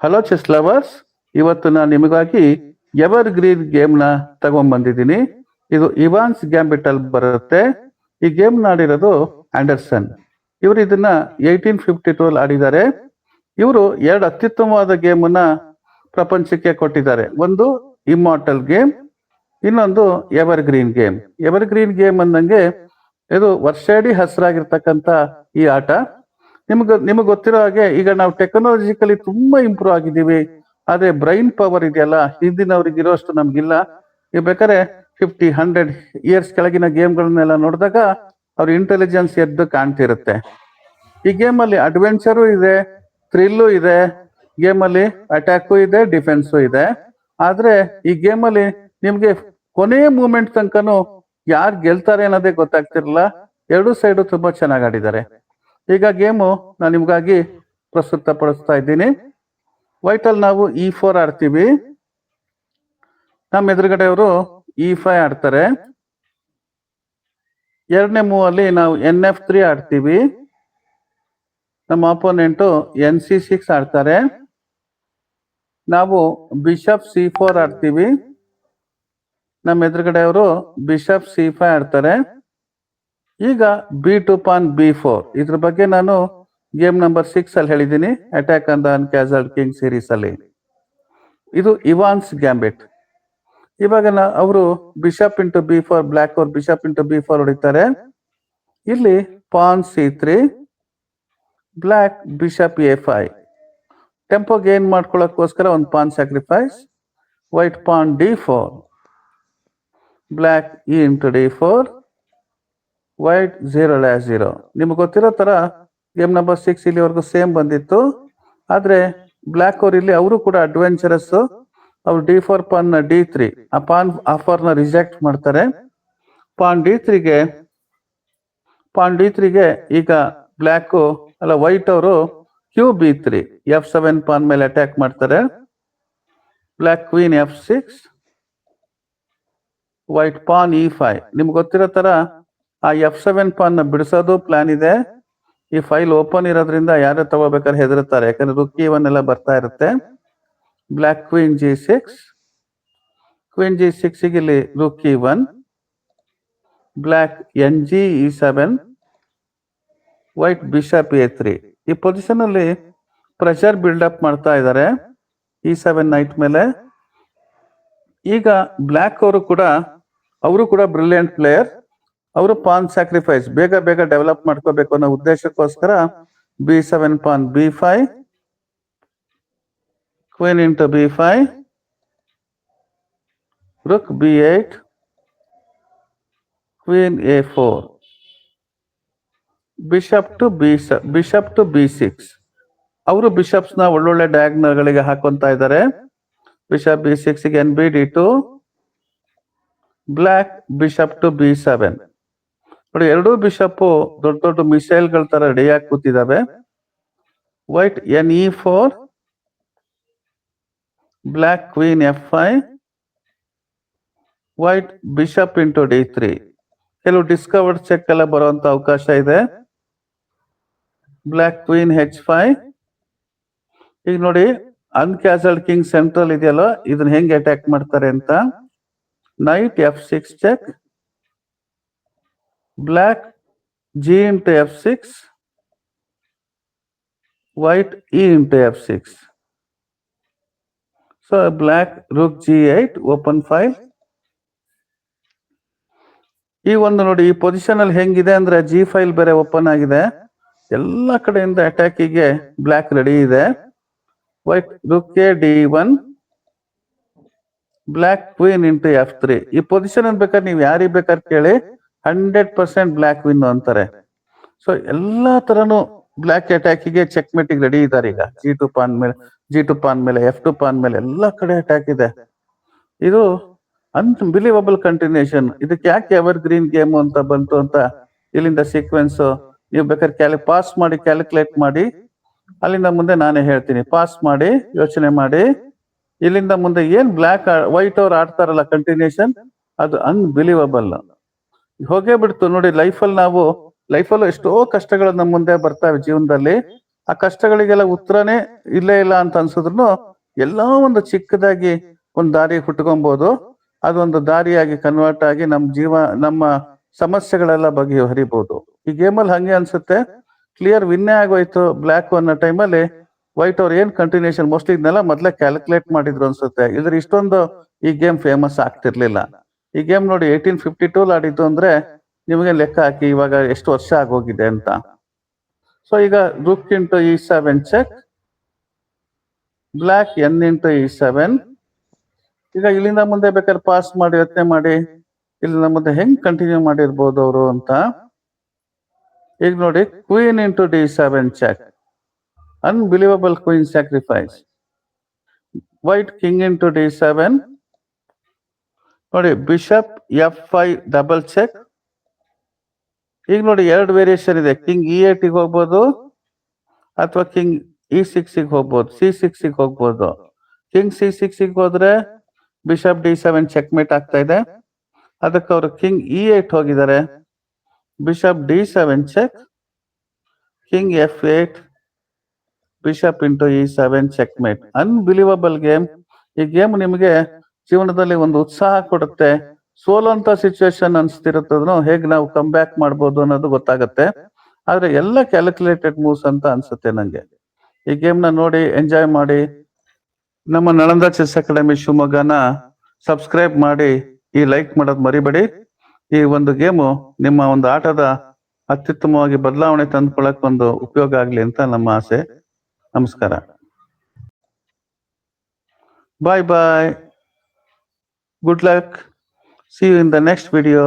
Hello chess lovers, ಇವತ್ತು ನಾನು ನಿಮಗಾಗಿ ಎವರ್ ಗ್ರೀನ್ ಗೇಮ್ನ ತಗೊಂಡ್ಬಂದಿದ್ದೀನಿ. ಇದು ಇವಾನ್ಸ್ ಗ್ಯಾಂಬಿಟ್ ಅಲ್ಲಿ ಬರುತ್ತೆ. ಈ ಗೇಮ್ ಆಡಿರೋದು ಆಂಡರ್ಸನ್. ಇವರು ಇದನ್ನ 1852 ಆಡಿದ್ದಾರೆ. ಇವರು ಎರಡು ಅತ್ಯುತ್ತಮವಾದ ಗೇಮನ್ನ ಪ್ರಪಂಚಕ್ಕೆ ಕೊಟ್ಟಿದ್ದಾರೆ. ಒಂದು ಇಮ್ಮಾರ್ಟಲ್ ಗೇಮ್, ಇನ್ನೊಂದು ever green game. Ever green game ಅಂದಂಗೆ ಇದು ವರ್ಷಾಡಿ ಹಸಿರಾಗಿರ್ತಕ್ಕಂಥ ಈ ಆಟ. ನಿಮಗೆ ಗೊತ್ತಿರೋ ಹಾಗೆ ಈಗ ನಾವು ಟೆಕ್ನಾಲಜಿಕಲಿ ತುಂಬಾ ಇಂಪ್ರೂವ್ ಆಗಿದ್ದೀವಿ. ಆದ್ರೆ ಬ್ರೈನ್ ಪವರ್ ಇದೆಯಲ್ಲ, ಹಿಂದಿನವ್ರಿಗೆ ಇರೋಷ್ಟು ನಮ್ಗಿಲ್ಲ. ಈಗ ಬೇಕಾದ್ರೆ 50-100 ಇಯರ್ಸ್ ಕೆಳಗಿನ ಗೇಮ್ಗಳನ್ನೆಲ್ಲ ನೋಡಿದಾಗ ಅವ್ರ ಇಂಟೆಲಿಜೆನ್ಸ್ ಎದ್ದು ಕಾಣ್ತಿರುತ್ತೆ. ಈ ಗೇಮಲ್ಲಿ ಅಡ್ವೆಂಚರು ಇದೆ, ಥ್ರಿಲ್ಲು ಇದೆ, ಗೇಮಲ್ಲಿ ಅಟ್ಯಾಕು ಇದೆ, ಡಿಫೆನ್ಸು ಇದೆ. ಆದ್ರೆ ಈ ಗೇಮಲ್ಲಿ ನಿಮ್ಗೆ ಕೊನೆ ಮೂಮೆಂಟ್ ತನಕನೂ ಯಾರು ಗೆಲ್ತಾರೆ ಅನ್ನೋದೇ ಗೊತ್ತಾಗ್ತಿರಲ್ಲ. ಎರಡೂ ಸೈಡು ತುಂಬಾ ಚೆನ್ನಾಗಿ ಆಡಿದ್ದಾರೆ. ಈಗ ಗೇಮು ನಾನು ನಿಮ್ಗಾಗಿ ಪ್ರಸ್ತುತ ಪಡಿಸ್ತಾ ಇದ್ದೀನಿ. ವೈಟ್ ಅಲ್ಲಿ ನಾವು E4 ಆಡ್ತೀವಿ. ನಮ್ಮ ಎದುರುಗಡೆಯವರು E5 ಆಡ್ತಾರೆ. ಎರಡನೇ ಮೂವ್ ಅಲ್ಲಿ ನಾವು NF3 ಆಡ್ತೀವಿ. ನಮ್ಮ ಅಪೋನೆಂಟು NC6 ಆಡ್ತಾರೆ. ನಾವು ಬಿಷಪ್ C4 ಆಡ್ತೀವಿ. ನಮ್ಮ ಎದುರುಗಡೆಯವರು ಬಿಷಪ್ C5 ಆಡ್ತಾರೆ. ಈಗ B2 ಪಾನ್ B4, ಇದ್ರ ಬಗ್ಗೆ ನಾನು ಗೇಮ್ ನಂಬರ್ 6 ಅಲ್ಲಿ ಹೇಳಿದ್ದೀನಿ, attack on the uncastled king series ಅಲ್ಲಿ. ಇದು ಇವಾನ್ಸ್ ಗ್ಯಾಂಬಿಟ್. ಇವಾಗ ಅವರು ಬಿಷಪ್ ಇಂಟು B4, ಬ್ಲಾಕ್ ಅವ್ರು ಬಿಷಪ್ ಇಂಟು B4 ಹೊಡಿತಾರೆ. ಇಲ್ಲಿ pawn C3, black bishop A5. Tempo gain ಮಾಡ್ಕೊಳ್ಳೋಕ್ಕೋಸ್ಕರ ಒಂದು pawn sacrifice. White pawn D4, black E into D4, white 0-0. ನಿಮ್ಗೆ ಗೊತ್ತಿರೋ ತರ ಗೇಮ್ ನಂಬರ್ 6 ಇಲ್ಲಿವರೆಗೂ ಸೇಮ್ ಬಂದಿತ್ತು. ಆದ್ರೆ ಬ್ಲಾಕ್ ಅವ್ರು ಇಲ್ಲಿ ಅವರು ಕೂಡ ಅಡ್ವೆಂಚರಸ್. ಅವ್ರು D4 ಪಾನ್ D3, ಆ ಪಾನ್ ಆಫರ್ ನ ರಿಜೆಕ್ಟ್ ಮಾಡ್ತಾರೆ. ಪಾನ್ D3ಗೆ ಈಗ ಬ್ಲಾಕ್ ಅಲ್ಲ ವೈಟ್ ಅವರು QB3, F7 ಪಾನ್ ಮೇಲೆ ಅಟ್ಯಾಕ್ ಮಾಡ್ತಾರೆ. Black queen F6, white pawn E5. ನಿಮ್ಗೆ ಗೊತ್ತಿರೋ ತರ ಆ F7 ಪಾನ್ ನ ಬಿಡಿಸೋದು ಪ್ಲಾನ್ ಇದೆ. ಈ ಫೈಲ್ ಓಪನ್ ಇರೋದ್ರಿಂದ ಯಾರು ತಗೋಬೇಕಾದ್ರೆ ಹೆದರುತ್ತಾರೆ, ಯಾಕಂದ್ರೆ ರುಕ್ E1 ಎಲ್ಲ ಬರ್ತಾ ಇರುತ್ತೆ. Block queen G6, queen G6 ಗೆ ಇಲ್ಲಿ rook E1, black NG E7, white bishop A3. ಈ ಪೊಸಿಷನ್ ಅಲ್ಲಿ ಪ್ರೆಷರ್ ಬಿಲ್ಡ್ ಅಪ್ ಮಾಡ್ತಾ ಇದ್ದಾರೆ E7 ನೈಟ್ ಮೇಲೆ. ಈಗ ಬ್ಲಾಕ್ ಅವರು ಕೂಡ ಬ್ರಿಲಿಯಂಟ್ ಪ್ಲೇಯರ್. ಅವರು ಪಾನ್ ಸ್ಯಾಕ್ರಿಫೈಸ್ ಬೇಗ ಡೆವಲಪ್ ಮಾಡ್ಕೋಬೇಕು ಅನ್ನೋ ಉದ್ದೇಶಕ್ಕೋಸ್ಕರ B7 pawn B5, queen into B5, rook B8, queen A4, bishop to B6. ಅವರು ಬಿಷಪ್ಸ್ ನ ಒಳ್ಳೊಳ್ಳೆ ಡಯಾಗ್ನಲ್ ಗಳಿಗೆ ಹಾಕೊಂತ ಇದ್ದಾರೆ. ಬಿಷಪ್ B6 ಗೆ NBD2, block bishop to B7. ನೋಡಿ, ಎರಡೂ ಬಿಷಪ್ ದೊಡ್ಡ ಮಿಸೈಲ್ ಗಳ ತರ ರೆಡಿಯಾಗಿ ಕೂತಿದ್ದಾವೆ. White NE4, black queen F5, white bishop into D3. ಕೆಲವು ಡಿಸ್ಕವರ್ಡ್ ಚೆಕ್ ಎಲ್ಲ ಬರುವಂತ ಅವಕಾಶ ಇದೆ. Black queen H5. ಈಗ ನೋಡಿ, ಅನ್ಕ್ಯಾಸಲ್ಡ್ ಕಿಂಗ್ ಸೆಂಟ್ರಲ್ ಇದೆಯಲ್ಲ, ಇದನ್ನ ಹೆಂಗೆ ಅಟ್ಯಾಕ್ ಮಾಡ್ತಾರೆ ಅಂತ. Knight F6 check, black G into F6, white E into F6. So black rook G8, open file. ಈ ಒಂದು ನೋಡಿ, ಈ ಪೊಸಿಷನ್ ಅಲ್ಲಿ ಹೆಂಗಿದೆ ಅಂದ್ರೆ G ಫೈಲ್ ಬೇರೆ ಓಪನ್ ಆಗಿದೆ. ಎಲ್ಲ ಕಡೆಯಿಂದ ಅಟ್ಯಾಕಿಗೆ ಬ್ಲಾಕ್ ರೆಡಿ ಇದೆ. White rook D1, black queen into F3. ಈ ಪೊಸಿಷನ್ ಅನ್ ಬೇಕಾದ್ರೆ ನೀವು ಯಾರಿಗೆ ಬೇಕಾದ್ರೆ ಕೇಳಿ, 100% ಬ್ಲಾಕ್ ವಿನ್ ಅಂತಾರೆ. ಸೊ ಎಲ್ಲಾ ತರನು ಬ್ಲಾಕ್ ಅಟ್ಯಾಕಿಗೆ ಚೆಕ್ ಮೇಟಿಗೆ ರೆಡಿ ಇದ್ದಾರೆ. ಈಗ G2 ಪಾನ್ ಮೇಲೆ F2 ಪಾನ್ ಮೇಲೆ ಎಲ್ಲ ಕಡೆ ಅಟ್ಯಾಕ್ ಇದೆ. ಇದು ಅನ್ಬಿಲೀವಬಲ್ ಕಂಟಿನ್ಯೂಷನ್. ಇದಕ್ಕೆ ಯಾಕೆ ಎವರ್ ಗ್ರೀನ್ ಗೇಮ್ ಅಂತ ಬಂತು ಅಂತ ಇಲ್ಲಿಂದ ಸೀಕ್ವೆನ್ಸ್ ನೀವು ಬೇಕಾದ್ರೆ ಪಾಸ್ ಮಾಡಿ ಕ್ಯಾಲ್ಕುಲೇಟ್ ಮಾಡಿ, ಅಲ್ಲಿಂದ ಮುಂದೆ ನಾನೇ ಹೇಳ್ತೀನಿ. ಪಾಸ್ ಮಾಡಿ ಯೋಚನೆ ಮಾಡಿ, ಇಲ್ಲಿಂದ ಮುಂದೆ ಏನ್ ಬ್ಲಾಕ್ ವೈಟ್ ಅವ್ರು ಆಡ್ತಾರಲ್ಲ ಕಂಟಿನ್ಯೂಷನ್, ಅದು ಅನ್ಬಿಲೀವಬಲ್. ಹೋಗೇ ಬಿಡ್ತು ನೋಡಿ. ಲೈಫಲ್ಲೂ ಎಷ್ಟೋ ಕಷ್ಟಗಳು ನಮ್ಮ ಮುಂದೆ ಬರ್ತಾವೆ ಜೀವನದಲ್ಲಿ. ಆ ಕಷ್ಟಗಳಿಗೆಲ್ಲ ಉತ್ತರನೇ ಇಲ್ಲೇ ಇಲ್ಲ ಅಂತ ಅನ್ಸಿದ್ರು ಎಲ್ಲೋ ಒಂದು ಚಿಕ್ಕದಾಗಿ ಒಂದು ದಾರಿ ಹುಟ್ಕೊಬಹುದು. ಅದೊಂದು ದಾರಿಯಾಗಿ ಕನ್ವರ್ಟ್ ಆಗಿ ನಮ್ಮ ಸಮಸ್ಯೆಗಳೆಲ್ಲ ಬಗೆಹರಿಬಹುದು. ಈ ಗೇಮಲ್ಲಿ ಹಂಗೆ ಅನ್ಸುತ್ತೆ, ಕ್ಲಿಯರ್ ವಿನ್ನೇ ಆಗೋಯ್ತು ಬ್ಲ್ಯಾಕ್ ಅನ್ನೋ ಟೈಮಲ್ಲಿ ವೈಟ್ ಅವ್ರು ಏನ್ ಕಂಟಿನ್ಯೂಷನ್ ಮೋಸ್ಟ್ಲಿ ಇದನ್ನೆಲ್ಲ ಮೊದಲೇ ಕ್ಯಾಲ್ಕುಲೇಟ್ ಮಾಡಿದ್ರು ಅನ್ಸುತ್ತೆ. ಇದ್ರ ಇಷ್ಟೊಂದು ಈ ಗೇಮ್ ಫೇಮಸ್ ಆಗ್ತಿರ್ಲಿಲ್ಲ. ಈ ಗೇಮ್ ನೋಡಿ 1852 ಆಡಿದ್ದು ಅಂದ್ರೆ ನಿಮಗೆ ಲೆಕ್ಕ ಹಾಕಿ ಇವಾಗ ಎಷ್ಟು ವರ್ಷ ಆಗೋಗಿದೆ ಅಂತ. ಸೊ ಈಗ rook into E7 check, black N into E7. ಈಗ ಇಲ್ಲಿಂದ ಮುಂದೆ ಬೇಕಾದ್ರೆ ಪಾಸ್ ಮಾಡಿ ಯೋಚನೆ ಮಾಡಿ ಇಲ್ಲಿಂದ ಮುಂದೆ ಹೆಂಗ್ ಕಂಟಿನ್ಯೂ ಮಾಡಿರ್ಬೋದು ಅವರು ಅಂತ. ಈಗ ನೋಡಿ queen into D7 check, unbelievable queen sacrifice. White king into D7. ನೋಡಿ ಬಿಷಪ್ F5 ಡಬಲ್ ಚೆಕ್. ಈಗ ನೋಡಿ ಎರಡು ವೇರಿಯೇಷನ್ ಇದೆ, ಕಿಂಗ್ E8 ಗೆ ಹೋಗ್ಬೋದು ಅಥವಾ ಕಿಂಗ್ E6 ಗೆ ಹೋಗ್ಬೋದು, C6 ಗೆ ಹೋಗ್ಬೋದು. ಕಿಂಗ್ C6 ಗೆ ಹೋದ್ರೆ ಬಿಷಪ್ D7 ಚೆಕ್ಮೇಟ್ ಆಗ್ತಾ ಇದೆ. ಅದಕ್ಕೆ ಅವರು ಕಿಂಗ್ E8 ಹೋಗಿದ್ದಾರೆ, bishop D7 check, king F8, bishop into E7 checkmate. Unbelievable game. ಈ ಗೇಮ್ ನಿಮಗೆ ಜೀವನದಲ್ಲಿ ಒಂದು ಉತ್ಸಾಹ ಕೊಡುತ್ತೆ. ಸೋಲುವಂತ ಸಿಚುವೇಶನ್ ಅನ್ಸ್ತಿರುತ್ತದನ್ನು ಹೇಗೆ ನಾವು ಕಮ್ ಬ್ಯಾಕ್ ಮಾಡ್ಬೋದು ಅನ್ನೋದು ಗೊತ್ತಾಗುತ್ತೆ. ಆದ್ರೆ ಎಲ್ಲ ಕ್ಯಾಲ್ಕುಲೇಟೆಡ್ ಮೂವ್ಸ್ ಅಂತ ಅನ್ಸುತ್ತೆ ನಂಗೆ. ಈ ಗೇಮ್ ನ ನೋಡಿ ಎಂಜಾಯ್ ಮಾಡಿ. ನಮ್ಮ ನಳಂದ ಚೆಸ್ ಅಕಾಡೆಮಿ ಶಿವಮೊಗ್ಗನ ಸಬ್ಸ್ಕ್ರೈಬ್ ಮಾಡಿ, ಈ ಲೈಕ್ ಮಾಡೋದು ಮರಿಬೇಡಿ. ಈ ಒಂದು ಗೇಮು ನಿಮ್ಮ ಒಂದು ಆಟದ ಅತ್ಯುತ್ತಮವಾಗಿ ಬದಲಾವಣೆ ತಂದ್ಕೊಳ್ಳಕ್ ಒಂದು ಉಪಯೋಗ ಆಗ್ಲಿ ಅಂತ ನಮ್ಮ ಆಸೆ. ನಮಸ್ಕಾರ. Bye bye. Good luck. See you in the next video.